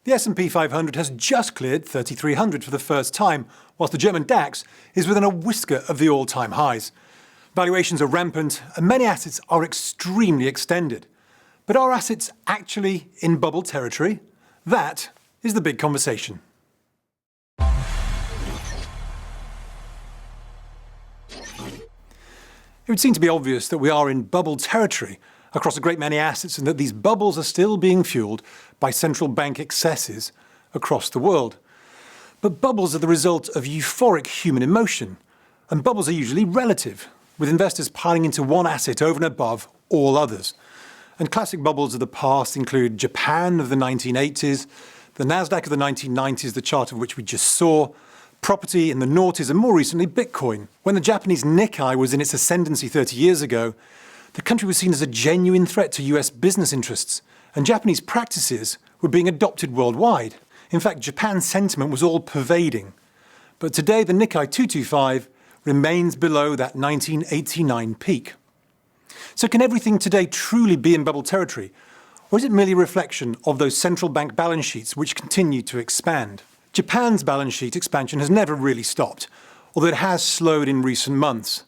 The S&P 500 has just cleared 3,300 for the first time, whilst the German DAX is within a whisker of the all-time highs. Valuations are rampant, and many assets are extremely extended. But are assets actually in bubble territory? That is the big conversation. It would seem to be obvious that we are in bubble territory across a great many assets, and that these bubbles are still being fueled by central bank excesses across the world. But bubbles are the result of euphoric human emotion, and bubbles are usually relative, with investors piling into one asset over and above all others. And classic bubbles of the past include Japan of the 1980s, the Nasdaq of the 1990s, the chart of which we just saw, property in the noughties, and more recently Bitcoin. When the Japanese Nikkei was in its ascendancy 30 years ago, the country was seen as a genuine threat to US business interests, and Japanese practices were being adopted worldwide. In fact, Japan's sentiment was all-pervading. But today, the Nikkei 225 remains below that 1989 peak. So can everything today truly be in bubble territory, or is it merely a reflection of those central bank balance sheets which continue to expand? Japan's balance sheet expansion has never really stopped, although it has slowed in recent months.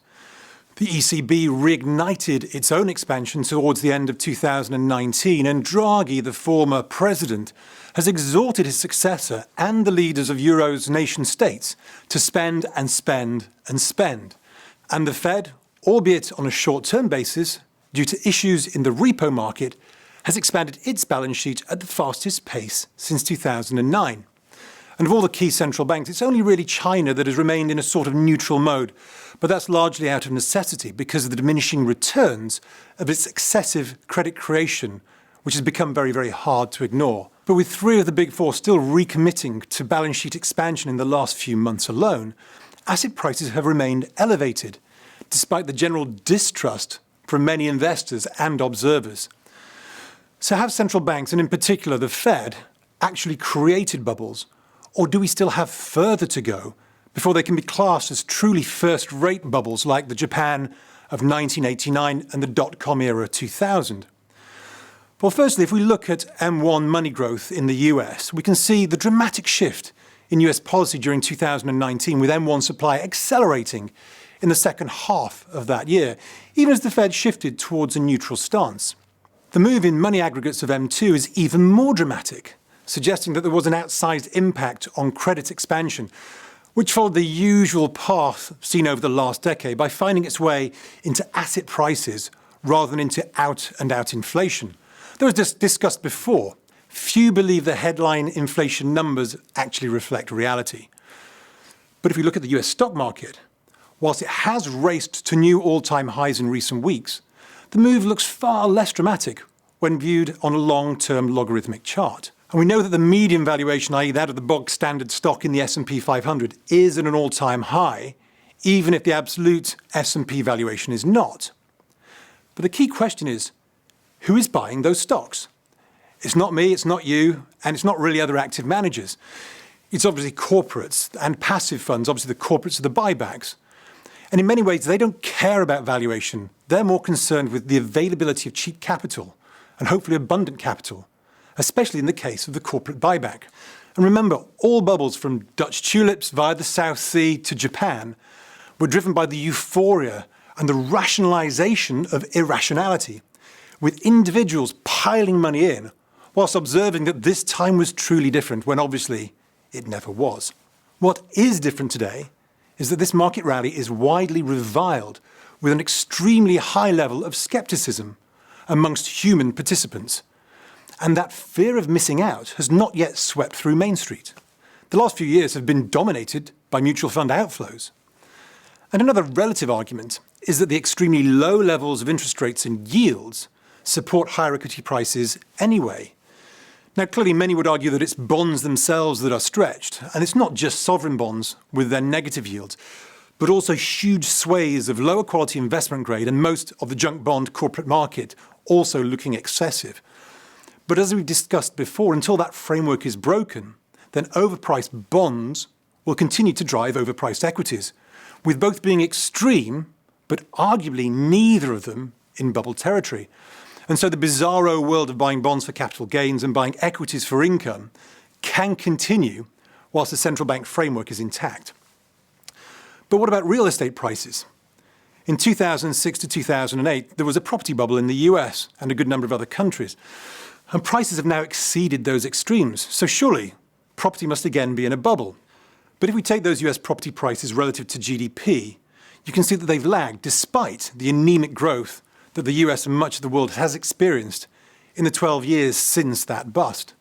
The ECB reignited its own expansion towards the end of 2019, and Draghi, the former president, has exhorted his successor and the leaders of Euro's nation-states to spend and spend and spend. And the Fed, albeit on a short-term basis, due to issues in the repo market, has expanded its balance sheet at the fastest pace since 2009. And of all the key central banks, it's only really China that has remained in a sort of neutral mode. But that's largely out of necessity because of the diminishing returns of its excessive credit creation, which has become very, very hard to ignore. But with three of the big four still recommitting to balance sheet expansion in the last few months alone, asset prices have remained elevated, despite the general distrust from many investors and observers. So have central banks, and in particular the Fed, actually created bubbles? Or do we still have further to go before they can be classed as truly first-rate bubbles like the Japan of 1989 and the dot-com era 2000? Well, firstly, if we look at M1 money growth in the US, we can see the dramatic shift in US policy during 2019, with M1 supply accelerating in the second half of that year, even as the Fed shifted towards a neutral stance. The move in money aggregates of M2 is even more dramatic, suggesting that there was an outsized impact on credit expansion, which followed the usual path seen over the last decade by finding its way into asset prices rather than into out-and-out inflation. That was just discussed before. Few believe the headline inflation numbers actually reflect reality. But if we look at the US stock market, whilst it has raced to new all-time highs in recent weeks, the move looks far less dramatic when viewed on a long-term logarithmic chart. And we know that the median valuation, i.e. that of the bog standard stock in the S&P 500, is at an all-time high, even if the absolute S&P valuation is not. But the key question is, who is buying those stocks? It's not me, it's not you, and it's not really other active managers. It's obviously corporates and passive funds. Obviously the corporates are the buybacks. And in many ways, they don't care about valuation. They're more concerned with the availability of cheap capital and hopefully abundant capital, especially in the case of the corporate buyback. And remember, all bubbles from Dutch tulips via the South Sea to Japan were driven by the euphoria and the rationalization of irrationality, with individuals piling money in whilst observing that this time was truly different, when obviously it never was. What is different today is that this market rally is widely reviled with an extremely high level of skepticism amongst human participants. And that fear of missing out has not yet swept through Main Street. The last few years have been dominated by mutual fund outflows. And another relative argument is that the extremely low levels of interest rates and yields support higher equity prices anyway. Now, clearly many would argue that it's bonds themselves that are stretched, and it's not just sovereign bonds with their negative yields, but also huge swathes of lower quality investment grade and most of the junk bond corporate market also looking excessive. But as we've discussed before, until that framework is broken, then overpriced bonds will continue to drive overpriced equities, with both being extreme, but arguably neither of them in bubble territory. And so the bizarro world of buying bonds for capital gains and buying equities for income can continue whilst the central bank framework is intact. But what about real estate prices? In 2006 to 2008, there was a property bubble in the US and a good number of other countries. And prices have now exceeded those extremes. So surely, property must again be in a bubble. But if we take those US property prices relative to GDP, you can see that they've lagged despite the anemic growth that the US and much of the world has experienced in the 12 years since that bust.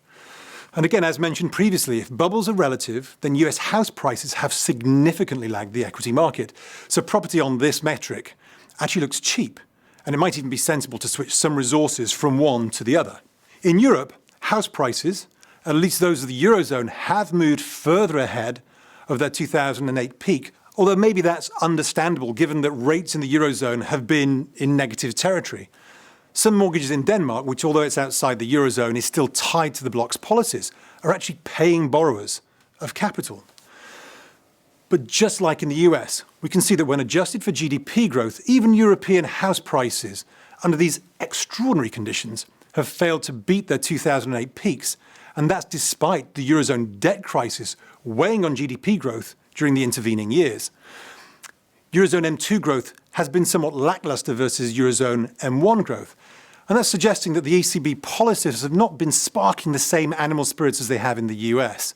And again, as mentioned previously, if bubbles are relative, then US house prices have significantly lagged the equity market. So property on this metric actually looks cheap, and it might even be sensible to switch some resources from one to the other. In Europe, house prices, at least those of the Eurozone, have moved further ahead of their 2008 peak, although maybe that's understandable given that rates in the Eurozone have been in negative territory. Some mortgages in Denmark, which although it's outside the Eurozone is still tied to the bloc's policies, are actually paying borrowers of capital. But just like in the US, we can see that when adjusted for GDP growth, even European house prices, under these extraordinary conditions, have failed to beat their 2008 peaks, and that's despite the Eurozone debt crisis weighing on GDP growth during the intervening years. Eurozone M2 growth has been somewhat lackluster versus Eurozone M1 growth, and that's suggesting that the ECB policies have not been sparking the same animal spirits as they have in the US.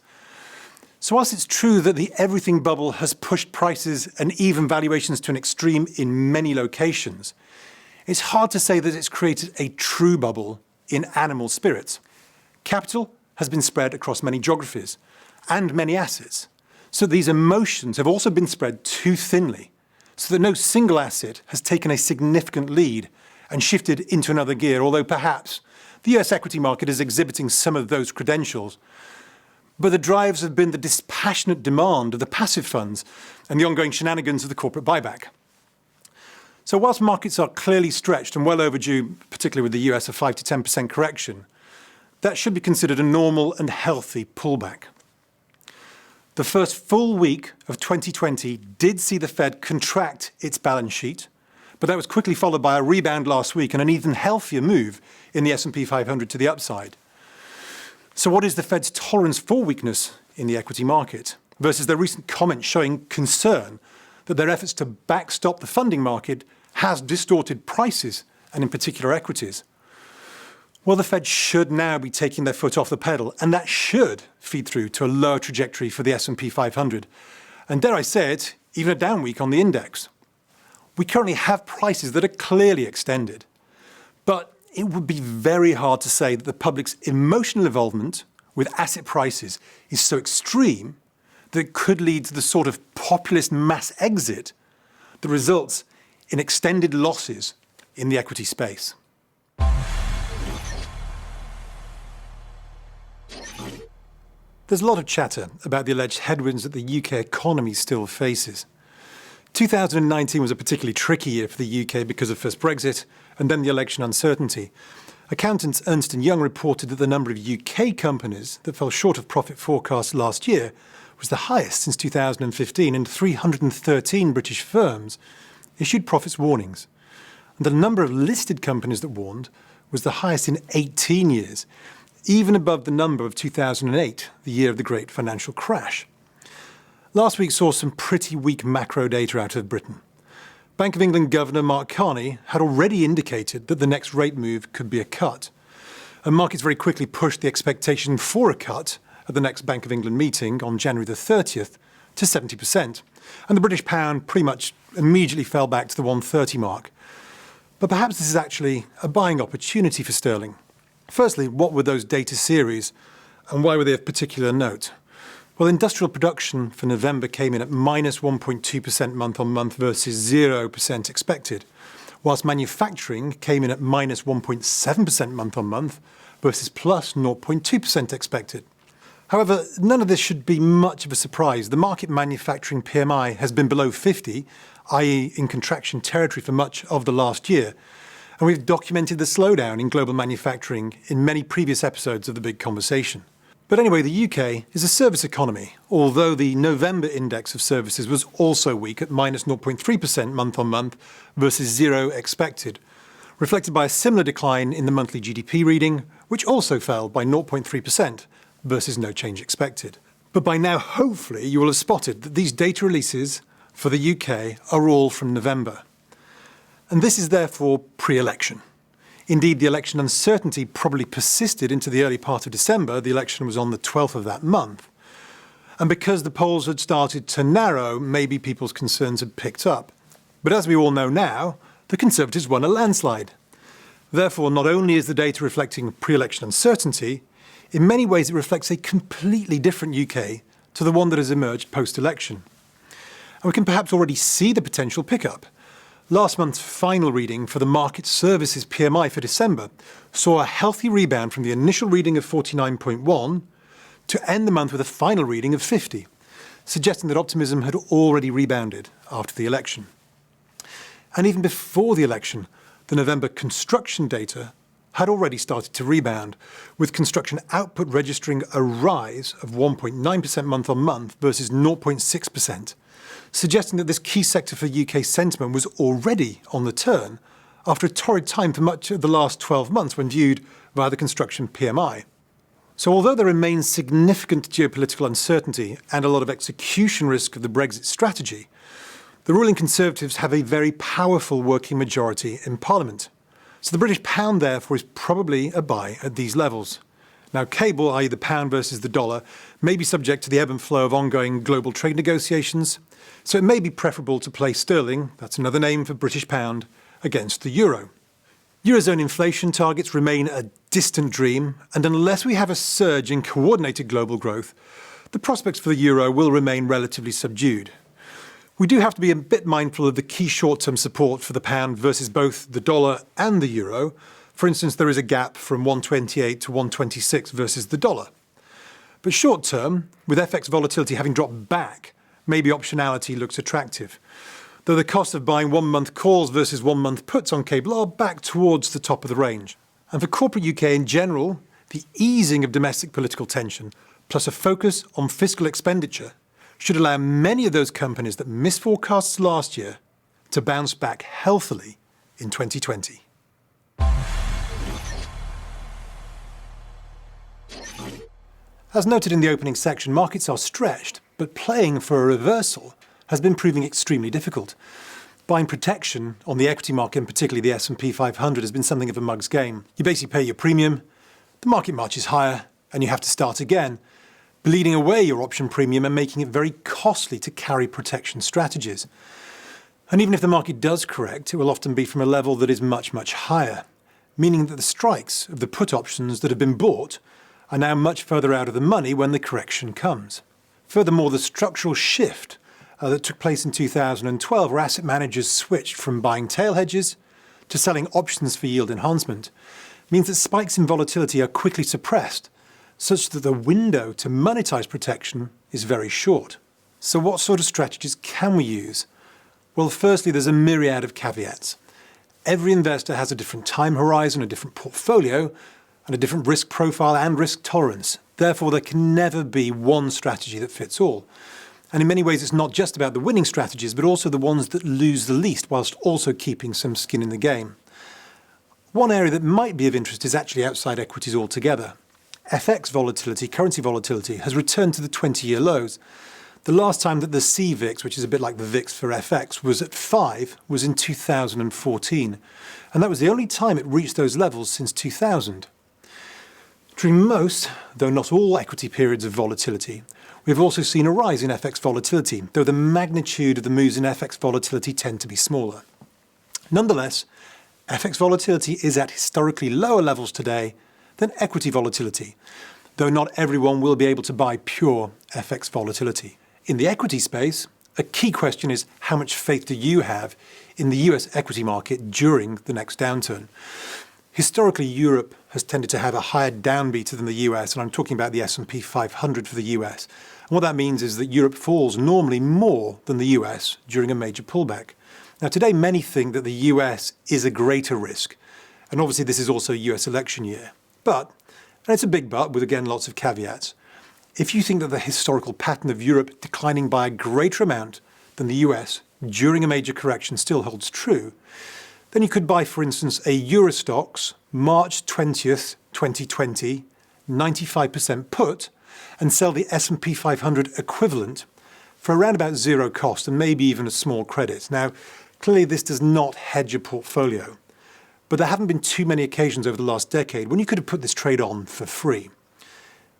So whilst it's true that the everything bubble has pushed prices and even valuations to an extreme in many locations, it's hard to say that it's created a true bubble in animal spirits. Capital has been spread across many geographies and many assets, so these emotions have also been spread too thinly, so that no single asset has taken a significant lead and shifted into another gear, although perhaps the US equity market is exhibiting some of those credentials. But the drives have been the dispassionate demand of the passive funds and the ongoing shenanigans of the corporate buyback. So whilst markets are clearly stretched and well overdue, particularly with the US, a 5 to 10% correction, that should be considered a normal and healthy pullback. The first full week of 2020 did see the Fed contract its balance sheet, but that was quickly followed by a rebound last week and an even healthier move in the S&P 500 to the upside. So what is the Fed's tolerance for weakness in the equity market versus their recent comments showing concern that their efforts to backstop the funding market has distorted prices and in particular equities? Well, the Fed should now be taking their foot off the pedal, and that should feed through to a lower trajectory for the S&P 500. And dare I say it, even a down week on the index. We currently have prices that are clearly extended, but it would be very hard to say that the public's emotional involvement with asset prices is so extreme that it could lead to the sort of populist mass exit that results in extended losses in the equity space. There's a lot of chatter about the alleged headwinds that the UK economy still faces. 2019 was a particularly tricky year for the UK because of first Brexit and then the election uncertainty. Accountants Ernst & Young reported that the number of UK companies that fell short of profit forecasts last year was the highest since 2015, and 313 British firms issued profits warnings. And the number of listed companies that warned was the highest in 18 years, even above the number of 2008, the year of the great financial crash. Last week saw some pretty weak macro data out of Britain. Bank of England Governor Mark Carney had already indicated that the next rate move could be a cut. And markets very quickly pushed the expectation for a cut at the next Bank of England meeting on January the 30th to 70%. And the British pound pretty much immediately fell back to the 130 mark. But perhaps this is actually a buying opportunity for sterling. Firstly, what were those data series and why were they of particular note? Well, industrial production for November came in at minus 1.2% month-on-month versus 0% expected, whilst manufacturing came in at minus 1.7% month-on-month versus plus 0.2% expected. However, none of this should be much of a surprise. The market manufacturing PMI has been below 50, i.e. in contraction territory for much of the last year, and we've documented the slowdown in global manufacturing in many previous episodes of The Big Conversation. But anyway, the UK is a service economy, although the November index of services was also weak at minus 0.3% month-on-month versus 0 expected, reflected by a similar decline in the monthly GDP reading, which also fell by 0.3%, versus no change expected. But by now, hopefully, you will have spotted that these data releases for the UK are all from November. And this is therefore pre-election. Indeed, the election uncertainty probably persisted into the early part of December. The election was on the 12th of that month. And because the polls had started to narrow, maybe people's concerns had picked up. But as we all know now, the Conservatives won a landslide. Therefore, not only is the data reflecting pre-election uncertainty, in many ways it reflects a completely different UK to the one that has emerged post-election. And we can perhaps already see the potential pickup. Last month's final reading for the Market Services PMI for December saw a healthy rebound from the initial reading of 49.1 to end the month with a final reading of 50, suggesting that optimism had already rebounded after the election. And even before the election, the November construction data had already started to rebound, with construction output registering a rise of 1.9% month on month versus 0.6%, suggesting that this key sector for UK sentiment was already on the turn after a torrid time for much of the last 12 months when viewed via the construction PMI. So although there remains significant geopolitical uncertainty and a lot of execution risk of the Brexit strategy, the ruling Conservatives have a very powerful working majority in Parliament. So the British pound, therefore, is probably a buy at these levels. Now, cable, i.e. the pound versus the dollar, may be subject to the ebb and flow of ongoing global trade negotiations, so it may be preferable to play sterling, that's another name for British pound, against the euro. Eurozone inflation targets remain a distant dream, and unless we have a surge in coordinated global growth, the prospects for the euro will remain relatively subdued. We do have to be a bit mindful of the key short-term support for the pound versus both the dollar and the euro. For instance, there is a gap from 128 to 126 versus the dollar. But short-term, with FX volatility having dropped back, maybe optionality looks attractive, though the cost of buying one-month calls versus one-month puts on cable are back towards the top of the range. And for corporate UK in general, the easing of domestic political tension, plus a focus on fiscal expenditure, should allow many of those companies that missed forecasts last year to bounce back healthily in 2020. As noted in the opening section, markets are stretched, but playing for a reversal has been proving extremely difficult. Buying protection on the equity market, and particularly the S&P 500, has been something of a mug's game. You basically pay your premium, the market marches higher, and you have to start again, bleeding away your option premium and making it very costly to carry protection strategies. And even if the market does correct, it will often be from a level that is much, much higher, meaning that the strikes of the put options that have been bought are now much further out of the money when the correction comes. Furthermore, the structural shift that took place in 2012, where asset managers switched from buying tail hedges to selling options for yield enhancement, means that spikes in volatility are quickly suppressed, such that the window to monetize protection is very short. So what sort of strategies can we use? Well, firstly, there's a myriad of caveats. Every investor has a different time horizon, a different portfolio, and a different risk profile and risk tolerance. Therefore, there can never be one strategy that fits all. And in many ways, it's not just about the winning strategies, but also the ones that lose the least, whilst also keeping some skin in the game. One area that might be of interest is actually outside equities altogether. FX volatility, currency volatility, has returned to the 20-year lows. The last time that the CVIX, which is a bit like the VIX for FX, was at 5 was in 2014. And that was the only time it reached those levels since 2000. During most, though not all, equity periods of volatility, we've also seen a rise in FX volatility, though the magnitude of the moves in FX volatility tend to be smaller. Nonetheless, FX volatility is at historically lower levels today than equity volatility, though not everyone will be able to buy pure FX volatility. In the equity space, a key question is how much faith do you have in the US equity market during the next downturn? Historically, Europe has tended to have a higher downbeat than the US, and I'm talking about the S&P 500 for the US. And what that means is that Europe falls normally more than the US during a major pullback. Now, today, many think that the US is a greater risk, and obviously this is also a US election year. But, and it's a big but with again lots of caveats, if you think that the historical pattern of Europe declining by a greater amount than the US during a major correction still holds true, then you could buy, for instance, a Eurostoxx March 20th, 2020 95% put and sell the S&P 500 equivalent for around about zero cost and maybe even a small credit. Now, clearly this does not hedge a portfolio, but there haven't been too many occasions over the last decade when you could have put this trade on for free.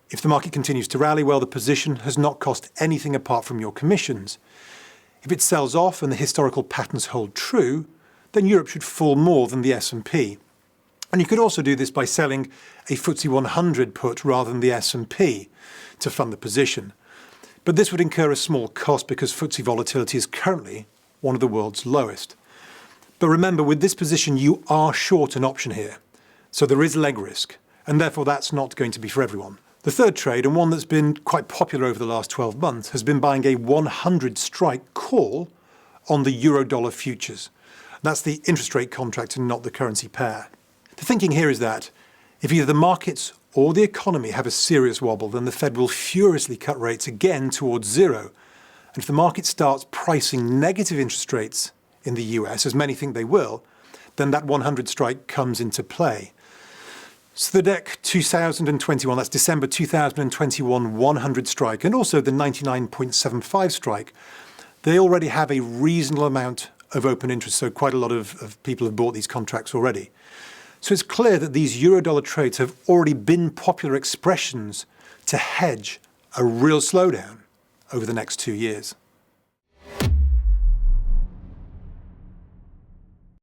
If the market continues to rally, well, the position has not cost anything apart from your commissions. If it sells off and the historical patterns hold true, then Europe should fall more than the S&P. And you could also do this by selling a FTSE 100 put rather than the S&P to fund the position. But this would incur a small cost because FTSE volatility is currently one of the world's lowest. But remember, with this position, you are short an option here. So there is leg risk, and therefore that's not going to be for everyone. The third trade, and one that's been quite popular over the last 12 months, has been buying a 100 strike call on the euro-dollar futures. That's the interest rate contract and not the currency pair. The thinking here is that if either the markets or the economy have a serious wobble, then the Fed will furiously cut rates again towards zero. And if the market starts pricing negative interest rates in the US, as many think they will, then that 100 strike comes into play. So the DEC 2021, that's December 2021 100 strike, and also the 99.75 strike, they already have a reasonable amount of open interest, so quite a lot of people have bought these contracts already. So it's clear that these euro-dollar trades have already been popular expressions to hedge a real slowdown over the next 2 years.